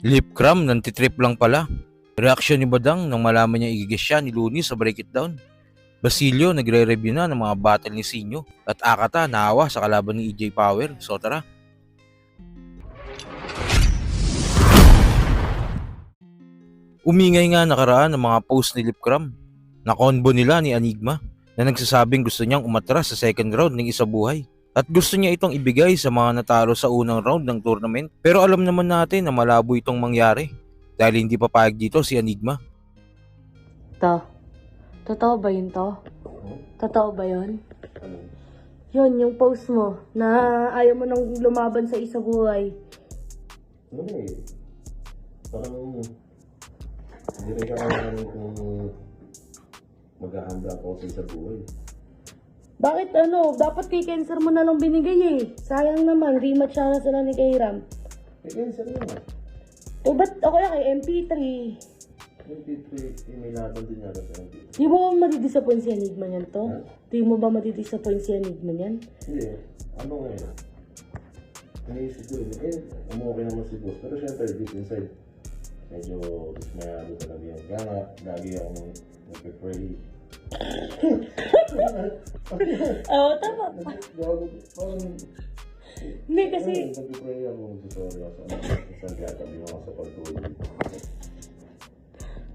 Lip cram, nantitrip lang pala. Reaksyon ni Badang nang malaman niya igigis siya ni Looney sa Break It Down. Basilio nagre-review na ng mga battle ni Sinyo at Akata naawa sa kalaban ni EJ Power. So tara. Umingay nga nakaraan ng mga post ni Lip Cram na combo nila ni Enigma na nagsasabing gusto niyang umatras sa second round ng Isabuhay. At gusto niya itong ibigay sa mga natalo sa unang round ng tournament. Pero alam naman natin na malabo itong mangyari dahil hindi papayag dito si Enigma. Totoo ba yun to? Totoo ba yun? Yun, yung post mo na ayaw mo nang lumaban sa Isabuhay. Ano eh, parang hindi rin kailangan kung maghahanda ako sa Isabuhay. Bakit dapat kay Cancer mo na lang binigay eh. Sayang naman, rematch na sila ni Kairam. Eh, cancer naman. Eh, ba't ako lang kay MP3? Yung P3, may laban din yata sa MP3. Di mo ba madidisappoint si Enigma niyan to? Di mo ba madidisappoint si Enigma niyan? Hindi, ano ngayon? Iniisip ko yun, umuwi naman si boss. Pero syempre, deep inside, medyo dismayado talaga yan. Kaya nga, lagi akong nagpe-pray. Oo, tama. Hindi kasi... Nagpe-pray ako, sorry ako sa isang gatabi mo ako sa pagtuloy.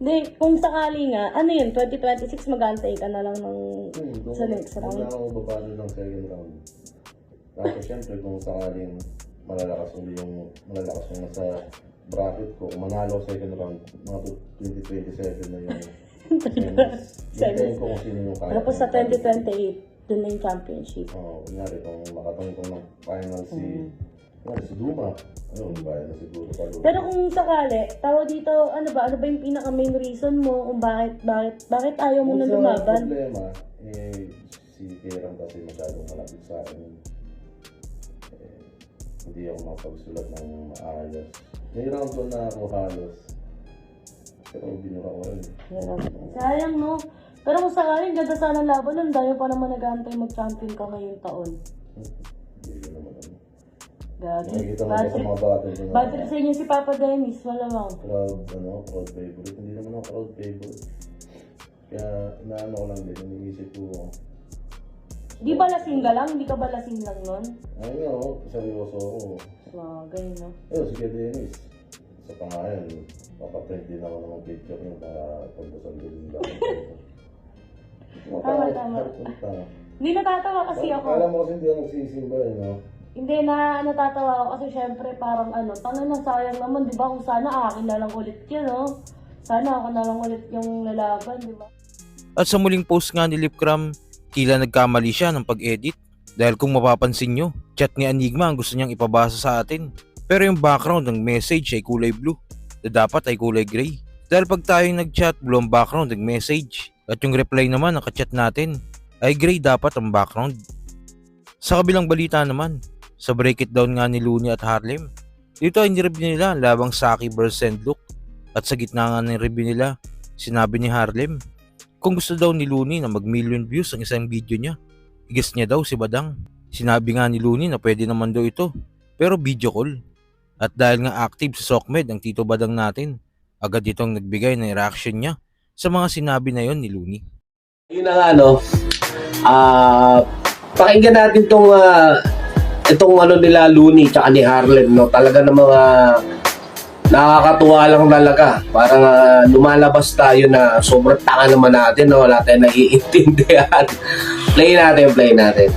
Hindi, kung sakali nga, ano yun, 2026 mag-antay ka na lang ng sa next round. Kung ako babalo ng second round. Tapos syempre kung sakaling malalakas yung nasa bracket ko, kung manalo ako second round, mga 2027 na yung semis. Ko kung sino yung kaya. Tapos sa 2028, dun na yung championship. Oo, kunyari kung makatungtong ng final si Duma, kaya na siguro palo. Pero kung sakali, tawag dito, ano ba yung pinaka main reason mo kung bakit ayaw mo na lumaban? Ang problema, si Kairam kasi masyadong malapit sa akin. Hindi ako makapagsulat ng maayos. May round 1 na ako halos. Pero binura ko rin. Sayang no? Pero kung sakaling ganda sana ang laban, ang dami pa naman nag-aantay mag-champion ka ngayong taon. Hindi ko naman ano. Gagi. Nakikita mo ba sa mga battle ko na Battle sa inyo si Papa Dennis, malamang. crowd favorite. Hindi naman ako crowd favorite. Kaya inaano ko lang din, iniisip ko. Di ba lasing ka lang? Di ka ba lasing lang nun? Ay nga ako, seryoso ako. Swagay no? Sige Dennis. Sa pangalan, papaprint din ako ng picture niyo para pagdasal din lang. Tama. Hindi natatawa kasi ako. Alam mo kasi hindi ako nagsisimba no? Hindi na natatawa ako kasi syempre parang tangan na sayang naman, di ba? Kung sana akin na lang ulit yun, no? Sana ako na lang ulit yung lalaban, di ba? At sa muling post nga ni Lip Cram, tila nagkamali siya ng pag-edit. Dahil kung mapapansin nyo, chat ni Enigma ang gusto niyang ipabasa sa atin. Pero yung background ng message ay kulay blue, na dapat ay kulay gray. Dahil pag tayong nag-chat, blue ang background ng message. At yung reply naman ng ka-chat natin, ay gray dapat ang background. Sa kabilang balita naman, sa Break It Down nga ni Looney at Harlem, dito ay nireview nila labang Saki vs Sendlook. At sa gitna nga ng review nila, sinabi ni Harlem, kung gusto daw ni Looney na mag-million views ang isang video niya, i-guess niya daw si Badang. Sinabi nga ni Looney na pwede naman daw ito, pero video call. At dahil nga active sa SOCMED ang Tito Badang natin, agad itong nagbigay ng reaction niya sa mga sinabi na yon ni Looney. Yun na nga, pakinggan natin itong nila Looney tsaka ni Harlem, no? Talaga ng mga nakakatuwa lang talaga. Parang lumalabas tayo na sobrang tanga naman natin, no? Wala tayong naiintindihan. Play natin.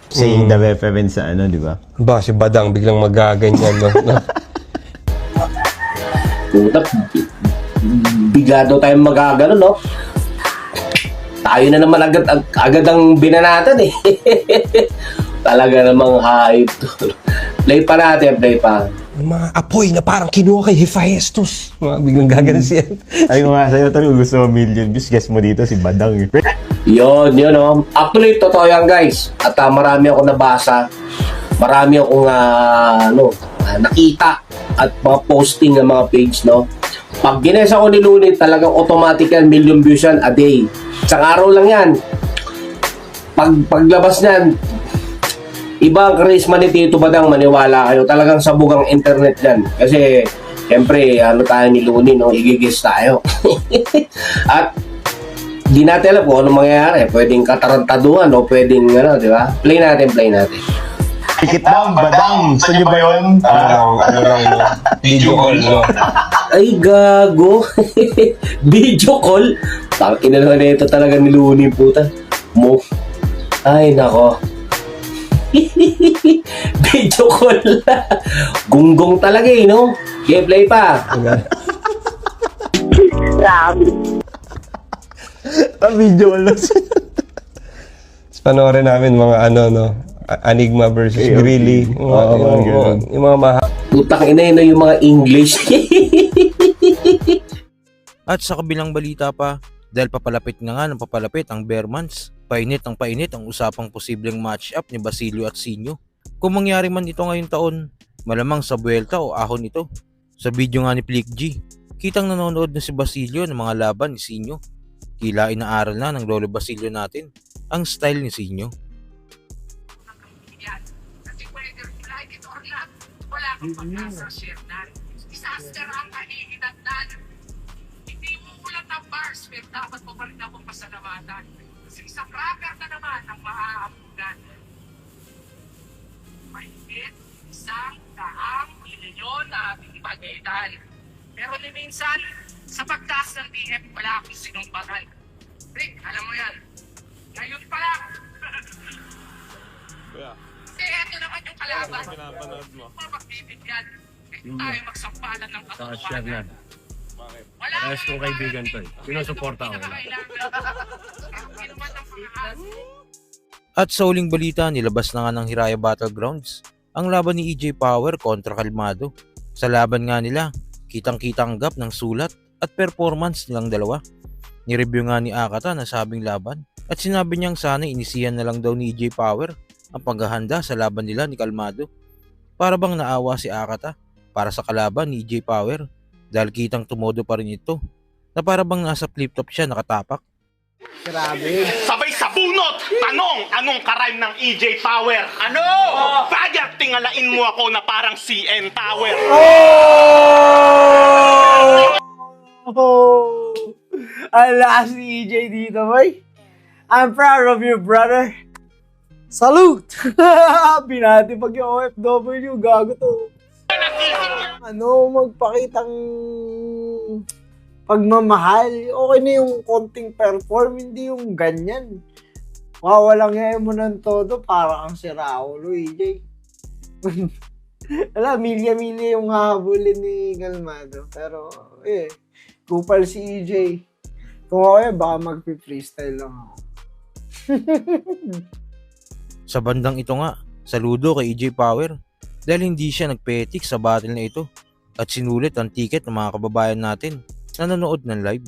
Saying the reference sa di ba? Ba, si Badang biglang magaganyan, no? Puta, bigado tayong magagano, no? Tayo na naman agad ang binanatan, eh. Talaga namang hype. Play pa. Mga apoy na parang kinuha kay Hephaestus. Biglang gaganon siya. Ay ko nga sa'yo, kung gusto mo million views, guess mo dito si Badang. Yun, no? Actually, totoo yan, guys. At marami akong nabasa. Marami akong, nakita. At mga posting ng mga page, no? Pag ginesa ko ni Looney, talagang automatic yan, million views yan a day. Isang araw lang yan. Paglabas niyan, Iba ang charisma ni Tito Badang, maniwala kayo. Talagang sabog ang internet yan. Kasi, siyempre, ano tayo ni Looney, no? Igigis tayo. At, di natin alam kung anong mangyayari. Pwedeng katarantaduhan o pwedeng, ano, di ba? Play natin. Pikit down, badang. Gusto niyo ba yun? Parang, ano lang, no? Video call, no? Ay, gago. Video call. Tangina naman na ito talaga ni Looney, puta. Mo. Ay, nako. Video call. Gunggong talaga eh, no? Okay, play pa. Video lang. Panoorin namin mga ano, no? Enigma versus Grilly. Yung mga mahal. Putang ina yun, no, yung mga English. At sa kabilang balita pa, dahil papalapit na nga ng papalapit ang Bearmans, painit ang usapang posibleng match-up ni Basilio at Sinyo. Kung mangyari man ito ngayong taon, malamang sa buwelta o ahon ito. Sa video nga ni Flick G, kitang nanonood na si Basilio ng mga laban ni Sinyo. Tila inaaral na ng Lolo Basilio natin ang style ni Sinyo. Kasi whether you like it or not, wala kang pag-asa, Shernan. Disaster ang kahihinatnan. Hindi mo ulat ang bars, pero dapat mo pa rin akong pasalamatan. Kasi isang rapper na naman ang maaabugan. Mahigit 100,000,000 na ating ipagitan. Pero ni minsan, sa pagtaas ng DM, wala akong sinumbatan. Rick, alam mo yan. Ngayon pa lang. Kasi eto naman yung kalaban. Magbibigyan. Ito tayo magsampalan ng katotohanan. Wala Parehas kong kaibigan to eh. Sinusuporta ko. At sa uling balita, nilabas na nga ng Hiraya Battlegrounds ang laban ni EJ Power kontra Kalmado. Sa laban nga nila, kitang-kita ang gap ng sulat at performance nilang dalawa. Nireview nga ni Akata na sabing laban at sinabi niyang sana inisiyan na lang daw ni EJ Power ang paghahanda sa laban nila ni Kalmado. Para bang naawa si Akata para sa kalaban ni EJ Power dahil kitang tumodo pa rin ito na para bang nasa flip-top siya nakatapak. Sabay sa bunot! Tanong, anong karime ng EJ Power? Ano? Bagyak tingalain mo ako na parang CN Tower. Oh! Ala si EJ dito, boy. I'm proud of you, brother. Salute! Binati pag yung OFW, gago to. Magpakitang pagmamahal. Okay na yung konting perform, hindi yung ganyan. Walang ngayon mo ng todo, para kang si Raulo, EJ. Wala, milya-milya yung habulin ni Kalmado. Pero, kupal si EJ. Kung ako baka magpi-freestyle lang ako. Sa bandang ito nga, saludo kay EJ Power dahil hindi siya nagpetik sa battle na ito at sinulit ang ticket ng mga kababayan natin na nanonood ng live.